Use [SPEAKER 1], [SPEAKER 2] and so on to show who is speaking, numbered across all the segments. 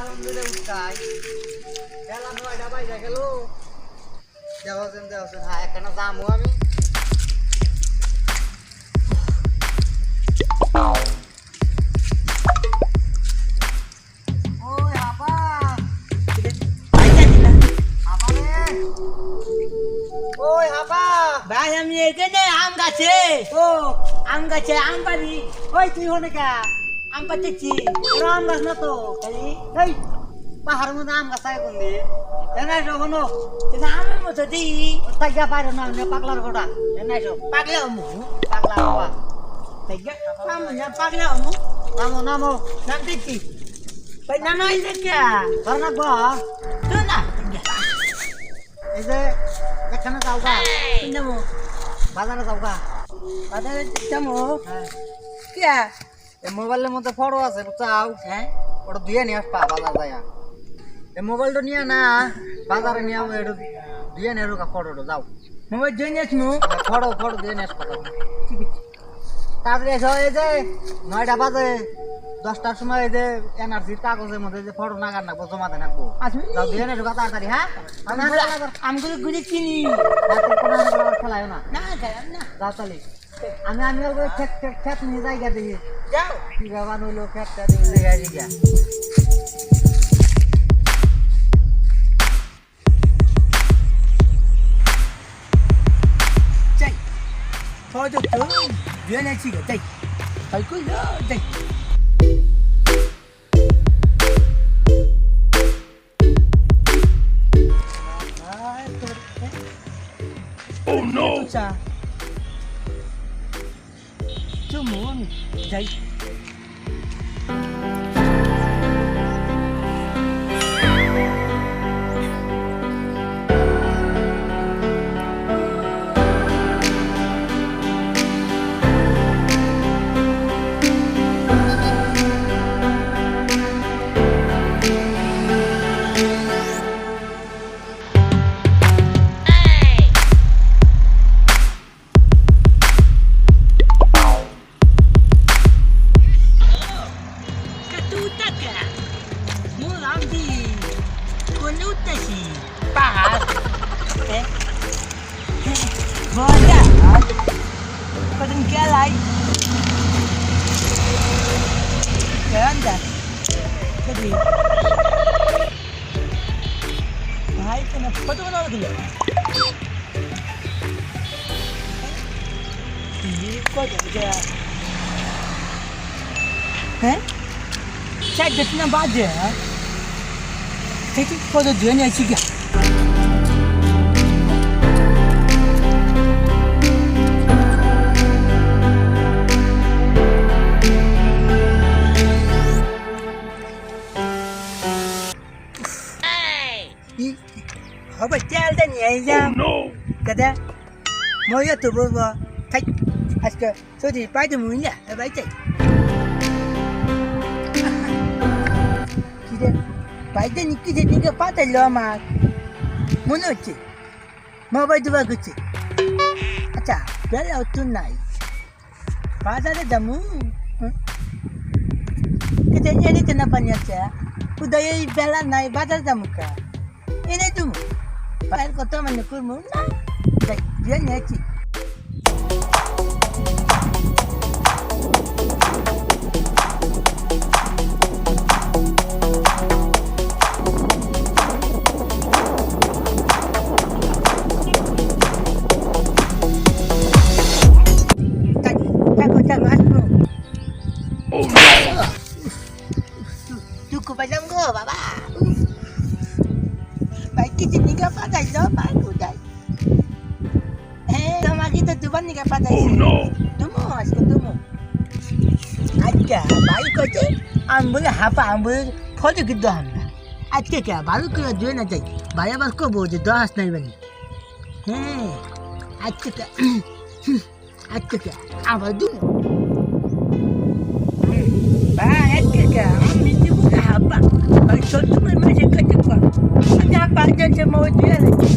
[SPEAKER 1] আনন্দে উঠকাই বেলা ৯টা বাজে গেল দেওয়া হ্যাঁ এখানে যাবো আমি ওই আপা ওই আপা
[SPEAKER 2] ভাই আমি এখানে আম গাছে
[SPEAKER 1] ও আম গাছে আম পারি ওই তুই হনে কা আম পাচ্ছি আম গাছ না তো খালি এই পাহাড়ের মধ্যে আম গাছ থাকে কোন দিয়ে এনাই সব হনো
[SPEAKER 2] আমের মতো দিই
[SPEAKER 1] তাইগা পারে না পাগলার গোটা এনাই সব
[SPEAKER 2] পাগলা আমু
[SPEAKER 1] পাগলা বাবা
[SPEAKER 2] পাগলা আমু
[SPEAKER 1] নামো নামো
[SPEAKER 2] নাম দিচ্ছি ভাই নামাই দেখে
[SPEAKER 1] ধর না গো
[SPEAKER 2] তো না
[SPEAKER 1] এই যে এখানে যাও গা
[SPEAKER 2] নামো
[SPEAKER 1] বাজারে যাও গা
[SPEAKER 2] বাজারে যাবো
[SPEAKER 1] হ্যাঁ
[SPEAKER 2] কে
[SPEAKER 1] এই মোবাইলের মধ্যে ফটো আছে চাও
[SPEAKER 2] হ্যাঁ
[SPEAKER 1] ওটা দিয়ে নিয়ে আসবা বাজার যাইয়া এই মোবাইলটা নিয়ে না বাজারে নিয়ে এটা দিয়ে নিয়ে রুকা ফটোটা যাও
[SPEAKER 2] মোবাইল জয়েন আসমু
[SPEAKER 1] ফটো দিয়ে নিয়ে আসবা তাড়াতাড়ি এসো এই যে ৯টা বাজে 10টার সময় এই যে এনআরসির কাগজের মধ্যে যে ফটো নাগার নাকবো জমাতে নাকবো
[SPEAKER 2] আসবি
[SPEAKER 1] যাও দিয়ে নিয়ে ঢুকা তাড়াতাড়ি হ্যাঁ
[SPEAKER 2] আমগুলো ঘুরে চিনি
[SPEAKER 1] খেলায় না
[SPEAKER 2] না খারাপ না
[SPEAKER 1] যাও তাহলে আমি খেত নিয়ে যাই গা দেখি
[SPEAKER 2] যাও
[SPEAKER 1] কি বাবা নইলো খেতটা দেখে গিয়া
[SPEAKER 2] যাই ফটো তো জয়েন আছি যাই ভাই কই যাই Oh no! Cuma jai. Banyak Pedenggalai Ganda Jadi Hai kenapa tu mana lagi ya? Ini kau jadi Saya jadinya baca Jadi kau tu dia ni asyik Apa jalan dan ya? Kata, mau ya tu bawa, kai, aska, so di pada mulia, baca. Kita, pada ni kita tinggal pada lama, mana cik, mau baca bagus cik. Acha, belau tu naik, pada ada jamu. Kita ni kenapa ni acha? Udaya belau naik, pada jamu ka. Ini tu. Baik kota mana kau mula, dia nyeci. Tak masuk. Oh no. Cukup macam kau, bapa. Baik kita tinggal pada zaman udah. Sama kita tu ban tinggal pada. Oh no. Tunggu, asyik tunggu. Aja, baik aja. Ambil apa ambil foto kita hamla. Aja क्या बालू को जो ना चाहिए. बाया बस को बोझ दो हाथ नहीं बनी. Aja क्या apa tu? Baik क्या mesti bukan apa. Baik tu macam kerja kau. Ada apa aja mau dia lagi.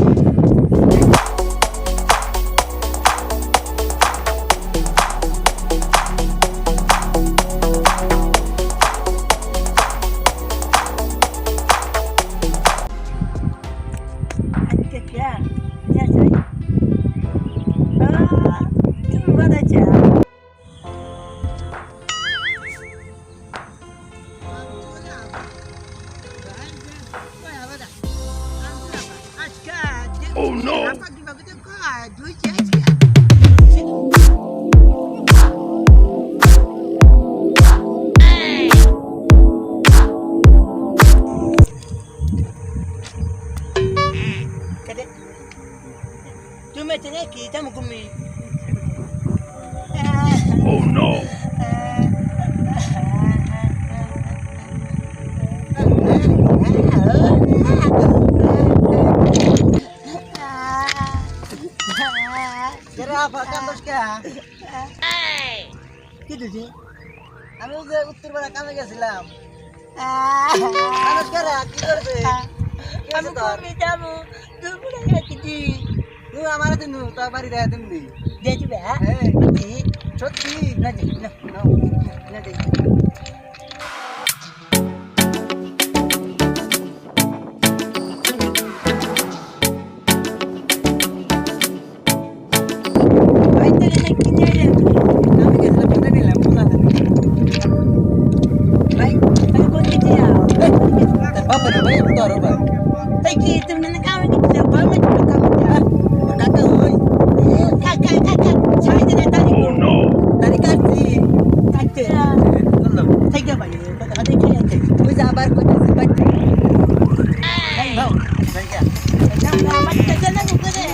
[SPEAKER 3] Oh no!
[SPEAKER 2] Apa di bagus tu kau? Dua je. Kade. Tu macam ni kita mukumi.
[SPEAKER 3] Oh no!
[SPEAKER 1] Kira apa kan terus kah?
[SPEAKER 2] Gitu sih.
[SPEAKER 1] আমি যে উত্তরপাড়া কামে গেছিলাম মানুষ কারা কি করছে
[SPEAKER 2] আমি কমে যাবো তুমি রাখছি
[SPEAKER 1] তুই আমার দিন তোর বাড়ি দেখা দিবি
[SPEAKER 2] দিয়ে দিবে হ্যাঁ
[SPEAKER 1] সত্যি
[SPEAKER 2] না যাই না
[SPEAKER 1] না যাই
[SPEAKER 2] ভাই তাহলে না কি নিয়ে
[SPEAKER 1] আমি গেছিলাম কোথায় নিলাম কোথা
[SPEAKER 2] ভাই আমি কোন দিকে যাও
[SPEAKER 1] বাপরে ভাই তোর বাবা
[SPEAKER 2] তাই কি তুমি না কামে গেছিলে ভাই মে তুমি কামে যা
[SPEAKER 1] কাকা হই
[SPEAKER 2] কাকা ছাই দিলে তাই
[SPEAKER 3] Oh no!
[SPEAKER 1] তারি কাটছি
[SPEAKER 2] কাটতে
[SPEAKER 1] বললাম
[SPEAKER 2] তাই কে ভাই কথা দেখে আছে
[SPEAKER 1] ওই যে আবার কইতেছি বাচ্চা
[SPEAKER 2] ভাই
[SPEAKER 1] নাও জায়গা
[SPEAKER 2] না না বাচ্চা জানা করে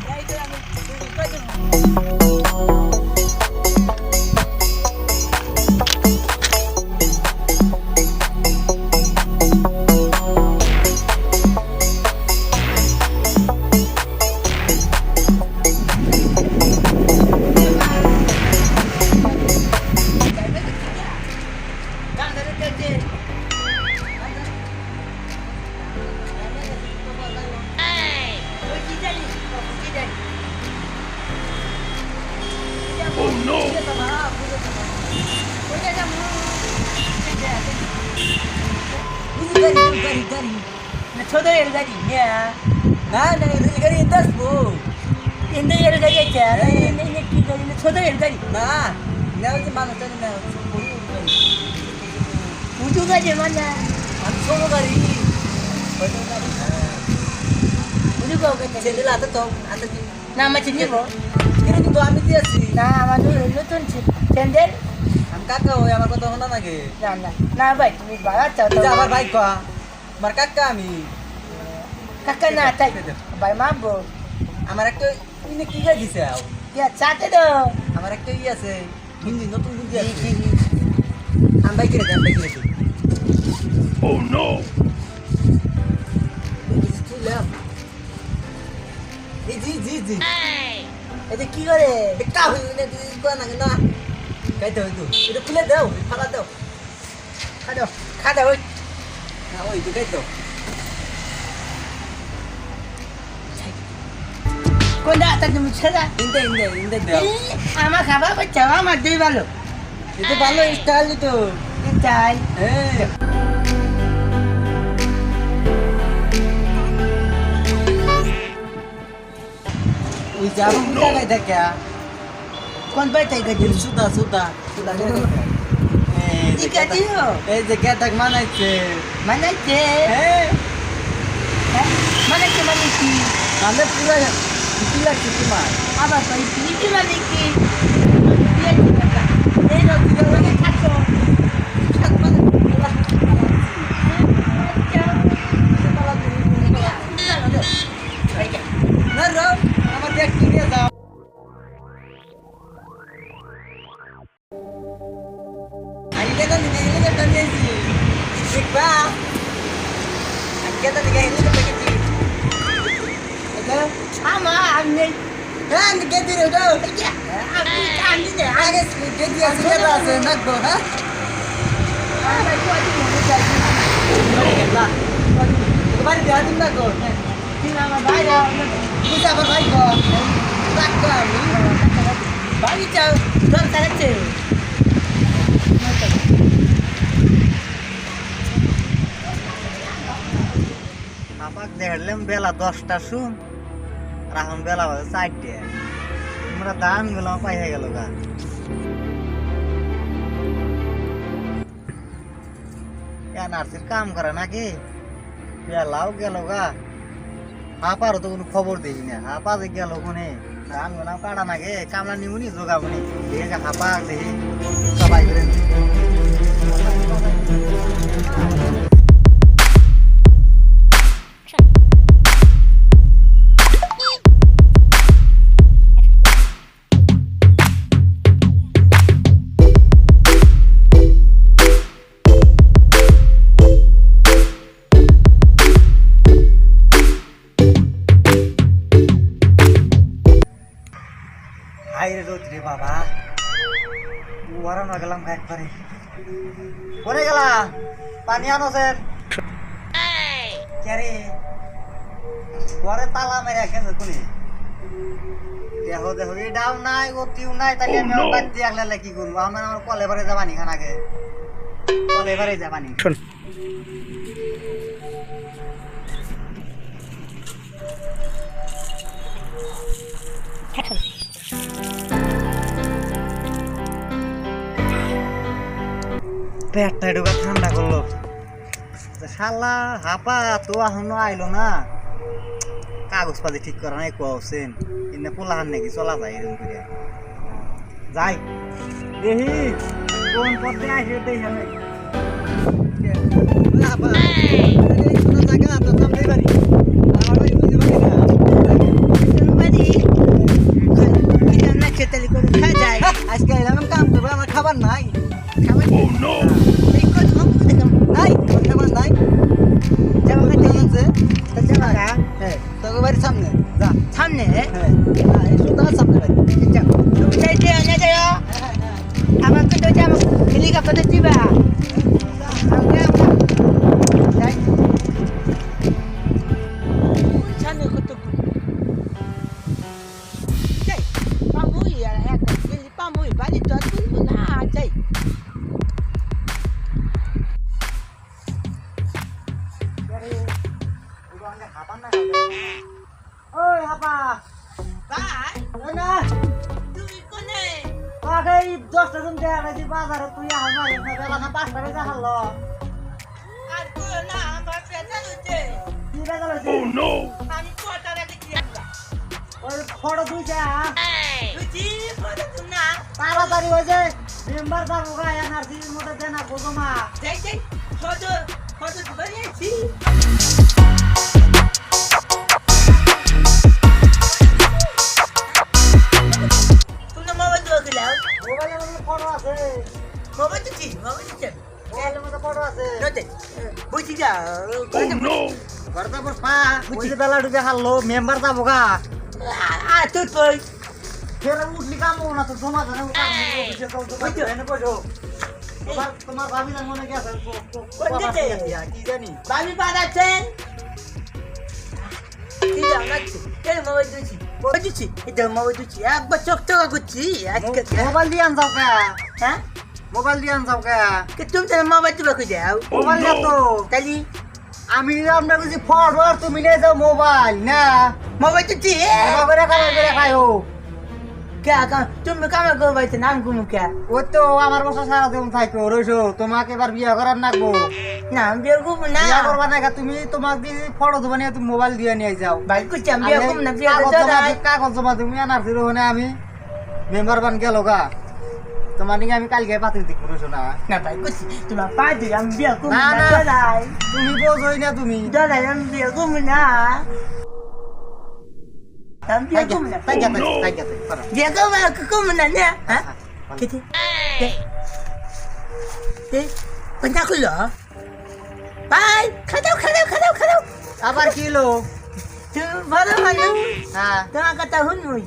[SPEAKER 2] ভাই তো আমি কত
[SPEAKER 3] Oh no!
[SPEAKER 2] छोटो रेलगाडी यहाँ
[SPEAKER 1] না না গাড়ি ইন্টারসবো
[SPEAKER 2] इंदो रेलगाडी अच्छा नहीं की गाड़ी छोटो रेलगाडी
[SPEAKER 1] না না ওই যে মানুষটা না
[SPEAKER 2] ऊँचो गाडी mana
[SPEAKER 1] আমি ছোট গাড়ি
[SPEAKER 2] ऊँचो kau kata
[SPEAKER 1] ছেলে হাতে তো হাতে
[SPEAKER 2] nama sini bro
[SPEAKER 1] কিন্তু কিন্তু আমি দিয়েছি
[SPEAKER 2] nama tu nonton cendel
[SPEAKER 1] আমি কাকা হই আমার কথা শোনা নাকি
[SPEAKER 2] nah baik tu barat tahu
[SPEAKER 1] এই যে আমার ভাই কয়া আমার কাকা আমি
[SPEAKER 2] kakak nak tak baik mampu
[SPEAKER 1] আমার একটা ইনে কি গাড়ি দিছে
[SPEAKER 2] ya satu tu
[SPEAKER 1] আমার একটা ই আছে হিন্দি নতুন হিন্দি আছে আমি বাইক কিনে আমি বাইক কিনে
[SPEAKER 3] Oh no!
[SPEAKER 1] তুইলাম এই জি জি জি
[SPEAKER 2] itu কি করে
[SPEAKER 1] কা হই না তুই কোয়া না না কাইতে হই তুই এটা খুলে দাও ফালা দাও
[SPEAKER 2] খাদো খাদো ওই
[SPEAKER 1] না ওই তুই কাইতো
[SPEAKER 2] কোন দাঁড়া তুমি ছেড়া
[SPEAKER 1] ইন্দে ইন্দে ইন্দে দাও
[SPEAKER 2] আমার খাবার বাচ্চা আমার দুই ভালো
[SPEAKER 1] এটা ভালো স্টাইল তো
[SPEAKER 2] চাই
[SPEAKER 1] হ্যাঁ ওই যে আমি বুঝা গাই দেখা
[SPEAKER 2] কোন বাচ্চাই গাড়ি
[SPEAKER 1] সুদা সুদা সুদা
[SPEAKER 2] Ika dia.
[SPEAKER 1] এই যে কেটাক মানাইছে
[SPEAKER 2] Mana je?
[SPEAKER 1] হ্যাঁ
[SPEAKER 2] Mana ke mana ki?
[SPEAKER 1] আমি পুরো কি লাগছে তোমার
[SPEAKER 2] Apa kau itu mana ki? Dia kita. Eh lo kita lagi kacau.
[SPEAKER 1] না রো আমার ব্যাগ কিনে যাও আগে তো নিয়ে গেলে তো নিয়েছি দেখবা আগে তো নিয়ে গেলে তো দেখেছি এটা
[SPEAKER 2] Ama ambil.
[SPEAKER 1] হ্যাঁ নিয়ে দিরে দাও
[SPEAKER 2] Ambil ambil deh.
[SPEAKER 1] আগে নিয়ে দিয়ে আছে কেটা আছে নাকবো হ্যাঁ
[SPEAKER 2] Apa tu ada mana jadi?
[SPEAKER 1] তোমার দেয়া দিন না গো
[SPEAKER 2] Tinggal sama bayar.
[SPEAKER 1] বুঝা আবার ভাই গো টাকা আমি
[SPEAKER 2] Bagi jauh. Tuan tak ada.
[SPEAKER 1] আমাকে দেখলাম বেলা 10টা শুন আর এখন বেলা বাজে 4টে আমরা দাম গুলো পাই হয়ে গেল গা নার্সির কাম করে নাকি বেলাও গেল গা হাপারও তো কোনো খবর দেখি না হাপা যে গেল ওখানে ধান গোনাম কাটা নাগে কামলা নিমুনি জোগাবনি দেখে হাপা দেখি সবাই করে হাইরে রোদ রে বাবা ওরা গেলাম একবারে পরে গেলাম পানি আনো স্যার কে পরে তালা মেরে খেয়েছে কোনি দেখো দেখো এটাও নাই ওটিও নাই তাহলে আমি বাদ দিয়ে আগলে কি করবো আমার কলে বারে যাবানি খান আগে কলে বারে যাবানি পেটটা ঢোকা ঠান্ডা করলো শালা হাপা তো এখনো আইলো না কাগজপাতি ঠিক করা নাই কোসেন এনে পোলাহান নাকি চলা যায় এরকম করে যাই দেখি কোন পথে আসে দেখি আমি আজকে এলাম কাম করবো আমার খাবার নাই
[SPEAKER 3] Oh no!
[SPEAKER 1] সামনে
[SPEAKER 2] সামনে
[SPEAKER 1] সামনে
[SPEAKER 2] তুমি চাইতে না যাও আমাকে তো যাবো হেলিকপ্টারে দিবা সামনে কত যাই পামুই আর এক পামুই বাড়ি তো তুলবো না যাই
[SPEAKER 1] ওই হাপা
[SPEAKER 2] বাই
[SPEAKER 1] না
[SPEAKER 2] তুমি কোনে
[SPEAKER 1] আগে 10টা দিন দেয়া গেছি বাজারে তুই আয় না বেলা না 5টা বেজে হারলো
[SPEAKER 2] আর কোন না আমার পেটে উঠে
[SPEAKER 1] কি বেজে হয়েছে
[SPEAKER 3] Oh no!
[SPEAKER 2] আমি কোটারে দেখি
[SPEAKER 1] ওই ফটো দুইটা
[SPEAKER 2] বুঝি বলে না
[SPEAKER 1] তাড়াতাড়ি হয়েছে মেম্বার যাবো গা এনআরসির মধ্যে দেনা গোজমা
[SPEAKER 2] যাই যাই ফটো ফটো বানিয়েছি তুমি মোবাইল দিয়ে গেলাও
[SPEAKER 1] মোবাইলের মধ্যে ফটো আছে
[SPEAKER 2] মোবাইল দিচ্ছি মোবাইল দিচ্ছি
[SPEAKER 1] মোবাইলের মধ্যে ফটো আছে
[SPEAKER 2] নতে বুঝি যা
[SPEAKER 3] Oh no!
[SPEAKER 1] ঘরে তারপর পা ওই যে বেলা ঢুকে হারলো মেম্বার যাবো গা
[SPEAKER 2] তুই কই
[SPEAKER 1] ফের উঠলি কামো না তো জমা ধরে তোমার ভাবি না মনে গেছে কি জানি
[SPEAKER 2] বাবি বাড়াচ্ছেন কি জানাচ্ছি এই মোবাইল দিচ্ছি মোবাইল দিচ্ছি এটা মোবাইল দিচ্ছি একবার চকচকা করছি আজকে
[SPEAKER 1] মোবাইল দিয়ে আন যাও কা
[SPEAKER 2] হ্যাঁ
[SPEAKER 1] মোবাইল দিয়ে আন যাও কা
[SPEAKER 2] কে তুমি তো মোবাইল দিবা কই যাও
[SPEAKER 1] মোবাইল না তো
[SPEAKER 2] তালি
[SPEAKER 1] আমি আমরা বুঝি ফরওয়ার্ড তুমি নিয়ে যাও মোবাইল না
[SPEAKER 2] মোবাইল দিচ্ছি
[SPEAKER 1] করে খাইও
[SPEAKER 2] কে তুমি কামে করবাইতে নাম কুমু কে
[SPEAKER 1] ও তো আমার বসা সারা দিন থাকো রইছো তোমাকে এবার বিয়ে করার নাকবো
[SPEAKER 2] না বিয়ে করবো না
[SPEAKER 1] বিয়ে করবা না তুমি তোমাকে দিয়ে ফটো দেবো নিয়ে তুমি মোবাইল দিয়ে নিয়ে যাও
[SPEAKER 2] ভাই করছি আমি বিয়ে করবো না বিয়ে
[SPEAKER 1] কাগজ জমা তুমি আনার ফিরো হনে আমি মেম্বার বান গেল গা তোমার নিয়ে আমি কালকে পাতি দিক রইছো না
[SPEAKER 2] না ভাই করছি তোমার পা দিয়ে আমি বিয়ে করবো
[SPEAKER 1] না,
[SPEAKER 2] না
[SPEAKER 1] না।
[SPEAKER 2] দাদাই
[SPEAKER 1] তুমি বোঝোই না তুমি
[SPEAKER 2] দাদাই আমি বিয়ে করবো না আমি বিয়ে করবো না বিয়ে করবো না না হ্যাঁ কেটে কোনটা খুলো ভাই খাদাও
[SPEAKER 1] আবার কি হলো
[SPEAKER 2] তুমি ভালো মানুষ
[SPEAKER 1] হ্যাঁ
[SPEAKER 2] তোমার কথা শুনুই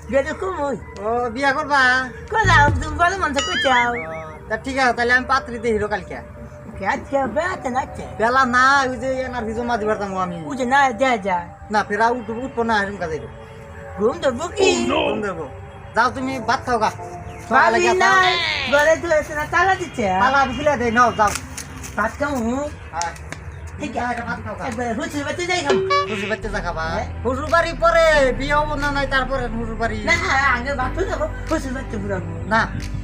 [SPEAKER 2] বিয়ে করবো
[SPEAKER 1] ও বিয়া করবা
[SPEAKER 2] কোলাও তুমি ভালো মানুষ কোথাও
[SPEAKER 1] তা ঠিক আছে তাহলে আমি পাত্রী দিয়ে হিরো কালকে
[SPEAKER 2] আজকে বেড়াতে নাচছে
[SPEAKER 1] বেলা না ওই যে এনার্জি জমা দিবার যাবো আমি
[SPEAKER 2] বুঝে না দেয়া যায়
[SPEAKER 1] না ফেরা উঠবো না এরকম কাজে
[SPEAKER 2] ঘুম তো বুকি
[SPEAKER 3] Oh no!
[SPEAKER 1] যাও তুমি ভাত খাও গা
[SPEAKER 2] ভাবি নাই বলে তুই না তালা দিচ্ছে
[SPEAKER 1] পালা বিলে দেই নাও যাও
[SPEAKER 2] ভাত খাবো
[SPEAKER 1] হ্যাঁ
[SPEAKER 2] ঠিক
[SPEAKER 1] যা,
[SPEAKER 2] আছে
[SPEAKER 1] এটা ভাত খাও গা
[SPEAKER 2] একবার হুচি বাতি যাই খাবো
[SPEAKER 1] হুজুর বাচ্চা যা খাবা হুজুর বাড়ি পরে বিয়ে হবো না নাই তারপরে হুজুর বাড়ি
[SPEAKER 2] না আগে ভাত খাবো হুচি বাতি পুরাবো
[SPEAKER 1] না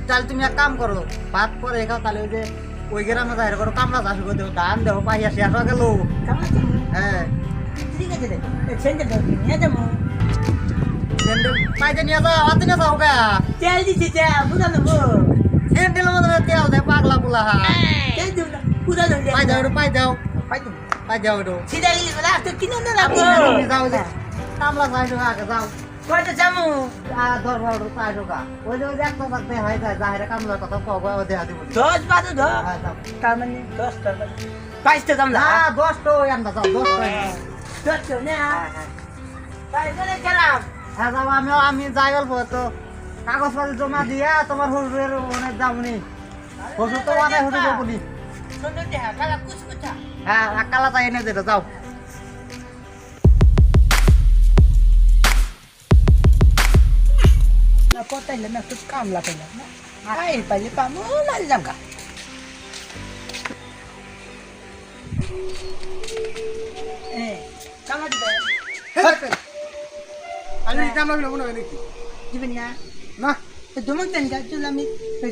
[SPEAKER 1] তাহলে তুমি এক কাম করো ভাত পরে খাও তাহলে ওই যে ওই গ্রামে যাই করো কামলা চাষ করে দেবো ধান দেবো পাইয়া শেষ হয়ে গেল
[SPEAKER 2] কেমন
[SPEAKER 1] হ্যাঁ
[SPEAKER 2] ঠিক আছে রে সেন্টার দাও নিয়ে যাবো
[SPEAKER 1] স্যান্ডেল পাইতে নিয়ে যাও হাতে নিয়ে যাও গা
[SPEAKER 2] তেল দিছি যা বুঝা নেবো
[SPEAKER 1] স্যান্ডেল মধ্যে তেল দে পাগলা পুলা হা
[SPEAKER 2] তেল দিব না বুঝা নেবো
[SPEAKER 1] পাই দাও পাই দাও
[SPEAKER 2] পাই দেবো
[SPEAKER 1] পাই দাও একটু
[SPEAKER 2] সিধা গেলি বলে আর তো কিনে না রাখবো
[SPEAKER 1] যাও যে কামলা যাইছো আগে যাও
[SPEAKER 2] কয়টা যাবো
[SPEAKER 1] ধর ধর পাইছো গা ওই যে একটা থাকতে হয় যায় যাহেরা কামলার কথা কব ও দেয়া দিব
[SPEAKER 2] 10 বাজে ধর
[SPEAKER 1] হ্যাঁ যাও
[SPEAKER 2] তার মানে 10টা 22টা যাম না
[SPEAKER 1] না 10 তো আনবা যাও 10 তো
[SPEAKER 2] 10টা না তাই করে খারাপ
[SPEAKER 1] হ্যাঁ যাও আমি যাই অল্প তো কাগজপাতি জমা দিয়া তোমার হুজুরের অনেক যাবনি হুজুর তো অনেক হুজুর বলি
[SPEAKER 2] সুন্দর দেহা কালা কুচকুচা
[SPEAKER 1] হ্যাঁ কালা তাই এনে যেটা যাও
[SPEAKER 2] না কোথাইলে না খুব কাম লাগে না আই পাইলে পামু না জামকা এ কামা দিবে
[SPEAKER 4] আমি কামলা বিনা মনে হয় নাকি
[SPEAKER 2] দিবেন না
[SPEAKER 4] না
[SPEAKER 2] তো দমক দেন গা চল আমি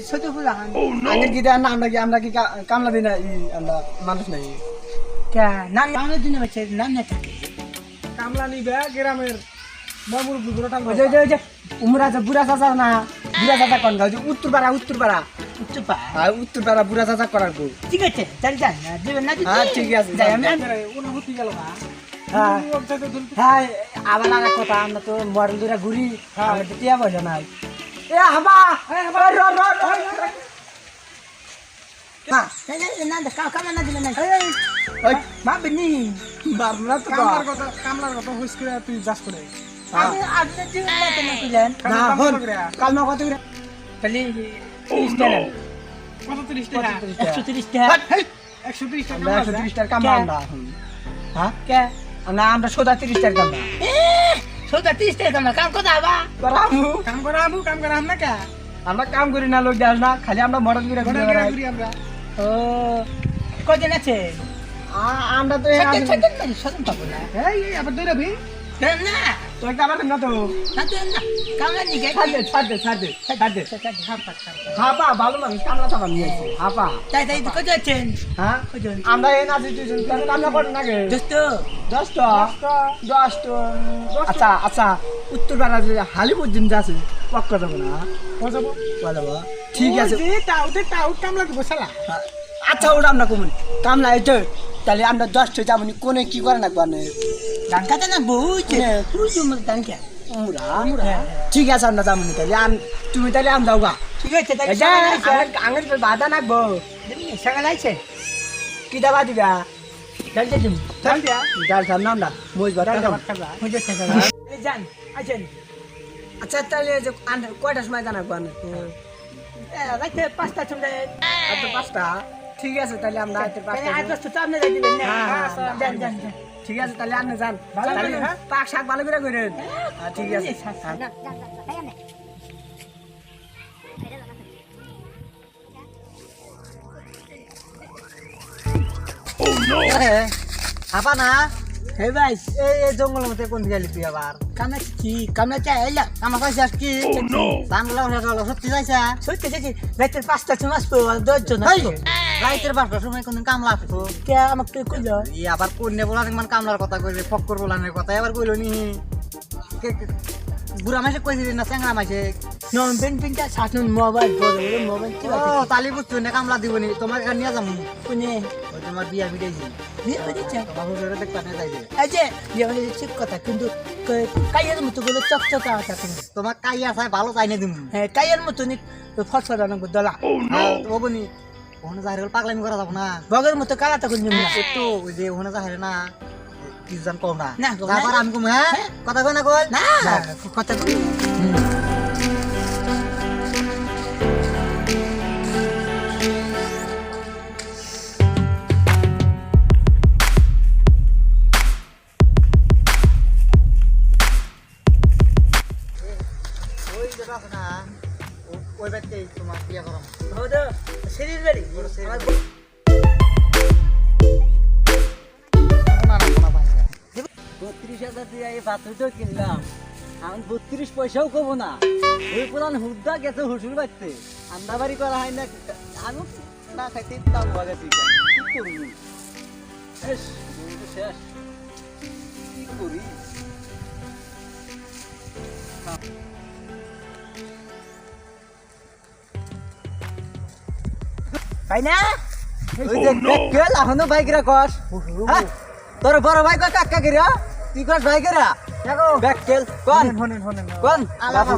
[SPEAKER 2] ছোট ফুলা হান
[SPEAKER 4] আগে কি দেন না আমরা কি কামলা দিনা আমরা মানুষ নাই
[SPEAKER 2] কা না না দিনে বাচ্চা না না থাকে
[SPEAKER 4] কামলা নিবে গ্রামের মামুর বুড়োটা
[SPEAKER 2] ওই যে ওই যে
[SPEAKER 4] উমরা যে বুড়া চাচা না বুড়া চাচা কোন গাও যে উত্তরপাড়া
[SPEAKER 2] উচ্চপা
[SPEAKER 4] আর উত্তরপাড়া বুড়া চাচা করার গো
[SPEAKER 2] ঠিক আছে চল যান না দিবেন না
[SPEAKER 4] হ্যাঁ ঠিক আছে
[SPEAKER 2] যাই আমি
[SPEAKER 4] অনুভূতি গেল না
[SPEAKER 2] হ্যাঁ হ্যাঁ আবার আর এক কথা আমরা তো মডেল দুরা ঘুরি আমরা তো টিয়া পয়সা নাই এ হাবা হ্যাঁ না না কাম না দিলে না
[SPEAKER 4] ওই
[SPEAKER 2] মা বিনি
[SPEAKER 4] বারনা তো কামলার কথা হইছ করে তুই যাস করে
[SPEAKER 2] আমি আপনি দিবেন না কেন কইলেন
[SPEAKER 4] না হল কালমা কত করে
[SPEAKER 2] খালি 30 টাকা
[SPEAKER 4] কত 30 টাকা
[SPEAKER 2] 130 টাকা
[SPEAKER 4] 130 টাকা
[SPEAKER 2] আমরা
[SPEAKER 4] 130 টাকা কামলা আমরা
[SPEAKER 2] হ্যাঁ কে
[SPEAKER 4] আমরা সোদা 30 টাকা কামলা
[SPEAKER 2] সোজা 30 টাকা কাম কথা বা
[SPEAKER 4] কাম করাম না কা আমরা কাম করি না লোক দেখ না খালি আমরা মডেল করে ঘুরি আমরা
[SPEAKER 2] ও কজন আছে
[SPEAKER 4] আমরা তো
[SPEAKER 2] সদন পাবো না
[SPEAKER 4] এই আবার দৌড়া ভি
[SPEAKER 2] না
[SPEAKER 4] তো একটা আবার না তো
[SPEAKER 2] না তো না কামলা নিকে
[SPEAKER 4] ছাড় দে হাপা ভালো মানুষ কামলা চাপা নিয়ে আসছে হাপা
[SPEAKER 2] তাই তাই কত আছেন
[SPEAKER 4] হ্যাঁ
[SPEAKER 2] কজন
[SPEAKER 4] আমরা এই নাচি তুই কামলা করেন না গে
[SPEAKER 2] দোস্ত
[SPEAKER 4] 10 আচ্ছা উত্তর পাড়া যে হালি পর্যন্ত আছে পক্কা যাবো না যাবো ঠিক আছে টাউট কামলা দিব শালা আচ্ছা ওটা আমরা কমুন কামলা এটা তাহলে আমরা 10 যাবো নি কোনে কি করে না কোনে
[SPEAKER 2] ডাঙ্কাতে না বহুছে তুই জমল ডাঙ্কা
[SPEAKER 4] ঠিক আছে আমরা যাবো নি তাহলে তুমি তাহলে আম যাও গা
[SPEAKER 2] ঠিক আছে তাই
[SPEAKER 4] আঙের বাধা নাকবো
[SPEAKER 2] সকাল আইছে
[SPEAKER 4] কি দাবা দিবা
[SPEAKER 2] জলদি দিম
[SPEAKER 4] ডাল খাম নাম না মই বাটা
[SPEAKER 2] মুজে থাকা জান আছেন
[SPEAKER 4] আচ্ছা তাহলে যে কয়টার সময় জানাবো
[SPEAKER 2] রাতে 5টা সময়
[SPEAKER 4] আর তো 5টা ঠিক আছে তাহলে আমরা রাতে 5টা
[SPEAKER 2] আজ তো সামনে যাই দিবেন না
[SPEAKER 4] হ্যাঁ,
[SPEAKER 2] জান
[SPEAKER 4] ঠিক আছে তাহলে আপনি যান
[SPEAKER 2] ভালো করে,
[SPEAKER 4] তাহলে
[SPEAKER 2] হ্যাঁ?
[SPEAKER 4] পাক শাক ভালো করে করেন ঠিক আছে
[SPEAKER 1] হাপা না
[SPEAKER 2] হে ভাই
[SPEAKER 1] এই জঙ্গলের মধ্যে কোন দিকে তুই আবার
[SPEAKER 2] কামনা কি কামনা চাই আইলা
[SPEAKER 1] আমার কাছে আস কি ধান লাগানো সত্যি যাইছা
[SPEAKER 2] সত্যি সত্যি রাতে 5টা সময় আসবো 10 জন
[SPEAKER 1] হেই,
[SPEAKER 2] আসবো
[SPEAKER 1] রাইতের 5টার সময় কোনদিন কামলা আসতো
[SPEAKER 2] কে আমাকে কইলো
[SPEAKER 1] ই আবার কন্যা বলা মানে কামলার কথা কইছে ফক্কর বলানের কথা এবার কইলো নি বুড়া মাসে কইছিলি না চ্যাংরা মাসে
[SPEAKER 2] নন পিনটা সাতন মোবাইল মোবাইল কি
[SPEAKER 1] ও তালি বুঝছো না কামলা দিবনি তোমার এখানে নিয়ে যাবো
[SPEAKER 2] কোনে
[SPEAKER 1] ওই তোমার বিয়া বিটাইছি
[SPEAKER 2] বিয়ে হয়েছে
[SPEAKER 1] তোমার হুজুরে দেখতে নিয়ে যাইবে
[SPEAKER 2] এই যে বিয়ে হয়েছে ঠিক কথা কিন্তু কাইয়ের মতো গুলো চকচকা আছে
[SPEAKER 1] তোমার কাইয়া চাই ভালো চাই না দিম
[SPEAKER 2] হ্যাঁ কাইয়ের মতো নি ফসফরা নাম দলা
[SPEAKER 1] ও বনি ওখানে যাই পাগলামি করা যাবো না
[SPEAKER 2] বগের মতো কালা তখন নিম না
[SPEAKER 1] একটু ওই যে ওখানে যাই না কিছু জন কম না
[SPEAKER 2] না, কম না।
[SPEAKER 1] তারপর আমি কম হ্যাঁ কথা কই না কই
[SPEAKER 2] না কথা কই
[SPEAKER 1] ওই যেটা আছে না ওই ব্যক্তি তোমার বিয়া করাম
[SPEAKER 2] হদো শরীর বাড়ি
[SPEAKER 1] বড় শরীর
[SPEAKER 2] আমার
[SPEAKER 1] না না কোনা পাই
[SPEAKER 4] 32,000 দিয়ে এই পাত্রটাও কিনলাম আমি 32 পয়সাও কমো না ওই পুরান হুদ্দা গেছে হুসুর বাড়তে আন্দা বাড়ি করা হয় না আমি না খাইতে তাও ভাগাছি কি করবো শেষ শেষ কি করি
[SPEAKER 2] তাই না
[SPEAKER 4] ওই যে গেল এখনো বাইকেরা কস হ্যাঁ তোর বড় ভাই কয় কাকা গিরা তুই কস ভাই গিরা
[SPEAKER 1] দেখো
[SPEAKER 4] ব্যাককেল কোন কোন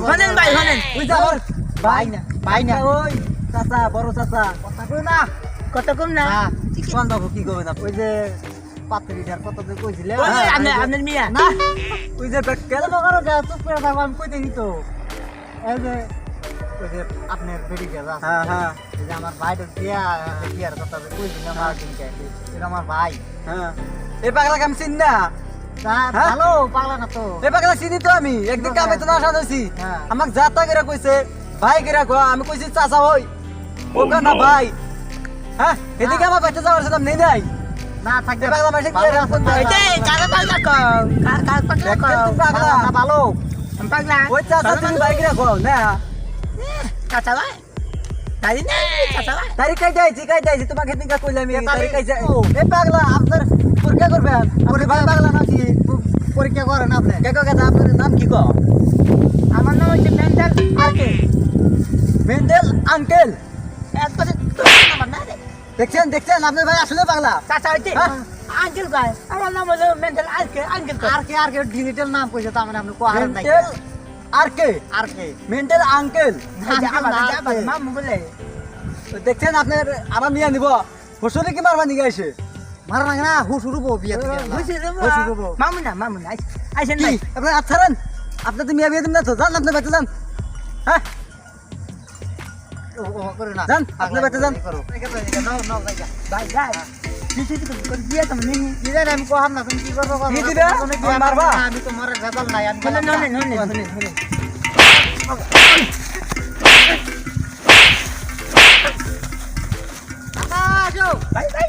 [SPEAKER 2] হনেন ভাই হনেন
[SPEAKER 4] তুই যা বল
[SPEAKER 1] ভাই না ভাই না
[SPEAKER 4] ওই চাচা বড় চাচা
[SPEAKER 1] কথা কই না
[SPEAKER 2] কত কম না
[SPEAKER 1] না
[SPEAKER 4] কোন বাবু কি করবে না
[SPEAKER 1] ওই যে পাত্রিটার কথা যে কইছিলে
[SPEAKER 2] ওই যে আপনার মিয়া
[SPEAKER 4] না তুই যে ব্যাককেল
[SPEAKER 1] কেন করো যা চুপ করে থাকো আমি কইতে দিত এই যে ওই যে আপনার বেডি গেল
[SPEAKER 4] হ্যাঁ হ্যাঁ
[SPEAKER 1] এই যে আমার ভাইটার বিয়ার কথা যে কইছিলাম আমার দিনকে এটা আমার ভাই
[SPEAKER 4] হ্যাঁ এই পাগলা কাম চিন না
[SPEAKER 1] তা
[SPEAKER 4] হ্যাঁ?
[SPEAKER 1] ভালো পাগলা না তো
[SPEAKER 4] এই পাগলা চিনি তো আমি একদিন কামে তো না আসা হইছি
[SPEAKER 1] হ্যাঁ।
[SPEAKER 4] আমাক যাতা করে কইছে ভাই করে কো আমি কইছি চাচা হই ও না ভাই হ্যাঁ এদিকে আমার বাচ্চা যাওয়ার ছিলাম নেই নাই
[SPEAKER 1] না থাকবে
[SPEAKER 4] এই পাগলা মাসে কি এরকম করতে হয়?
[SPEAKER 2] এই যে কাকা পাগলা কও কাকা পাগলা
[SPEAKER 4] ব্যাককেল
[SPEAKER 2] কও
[SPEAKER 4] তুমি পাগলা
[SPEAKER 1] না ভালো
[SPEAKER 2] পাগলা
[SPEAKER 4] ওই চাচা তুমি ভাই করে কো না
[SPEAKER 2] চাচা ভাই তাই না চাচা ভাই
[SPEAKER 4] তারিখ কাই যাইছি তোমাকে দিনকা কইলাম
[SPEAKER 1] এ
[SPEAKER 4] তারিখ কাই যাই
[SPEAKER 1] ও।
[SPEAKER 4] এই পাগলা আপনার পরীক্ষা করবেন আপনি ভাই পাগলা নাকি
[SPEAKER 1] পরীক্ষা করেন আপনি
[SPEAKER 4] কে কে আপনার নাম কি কো
[SPEAKER 2] আমার নাম হচ্ছে মেন্টাল আরকে
[SPEAKER 4] মেন্ডেল আঙ্কেল
[SPEAKER 2] একবারে আমার না রে
[SPEAKER 4] দেখছেন দেখছেন আপনার ভাই আসলে পাগলা
[SPEAKER 2] চাচা হইছে
[SPEAKER 4] হ্যাঁ?
[SPEAKER 2] আঙ্কেল কয় আমার নাম হলো মেন্টাল আরকে আঙ্কেল কয়
[SPEAKER 1] আর কে ডিজিটাল নাম কইছে তার মানে আপনি কোয়ারেন নাই
[SPEAKER 4] মেন্ডেল আর কে
[SPEAKER 1] আর কে
[SPEAKER 4] মেন্ডেল আঙ্কেল
[SPEAKER 2] আবার মামু বলে
[SPEAKER 4] দেখছেন আপনার আমার মিয়া নিব হোসরে কি মারবা নিয়ে আইছে
[SPEAKER 1] মারা না না হু শুরু বউ বিয়ে থেকে
[SPEAKER 2] বুঝছি রে
[SPEAKER 1] ও শুরু বউ
[SPEAKER 2] মামু না আইছেন
[SPEAKER 4] কি
[SPEAKER 2] নাই
[SPEAKER 4] আপনি আচ্ছারেন আপনি তো মিয়া বিয়ে দিন না তো যান আপনি বাচ্চা যান হ্যাঁ
[SPEAKER 1] ও করে না
[SPEAKER 4] যান, আপনি বাড়িতে যান।
[SPEAKER 1] করো নাও নাও জায়গা
[SPEAKER 2] ভাই ভাই কিছু তো দিয়ে তো নেই
[SPEAKER 1] কি জানি আমি কোহাম না তুমি কি করবো করো।
[SPEAKER 4] কি দিবে?
[SPEAKER 1] কোনো বিয়ে
[SPEAKER 4] মারবা?
[SPEAKER 1] না, আমি তোমার ভেজাল নাই আমি
[SPEAKER 2] হনেন
[SPEAKER 1] গেলাম না।
[SPEAKER 2] হনেন
[SPEAKER 1] কাকা, আসো।
[SPEAKER 2] ভাই ভাই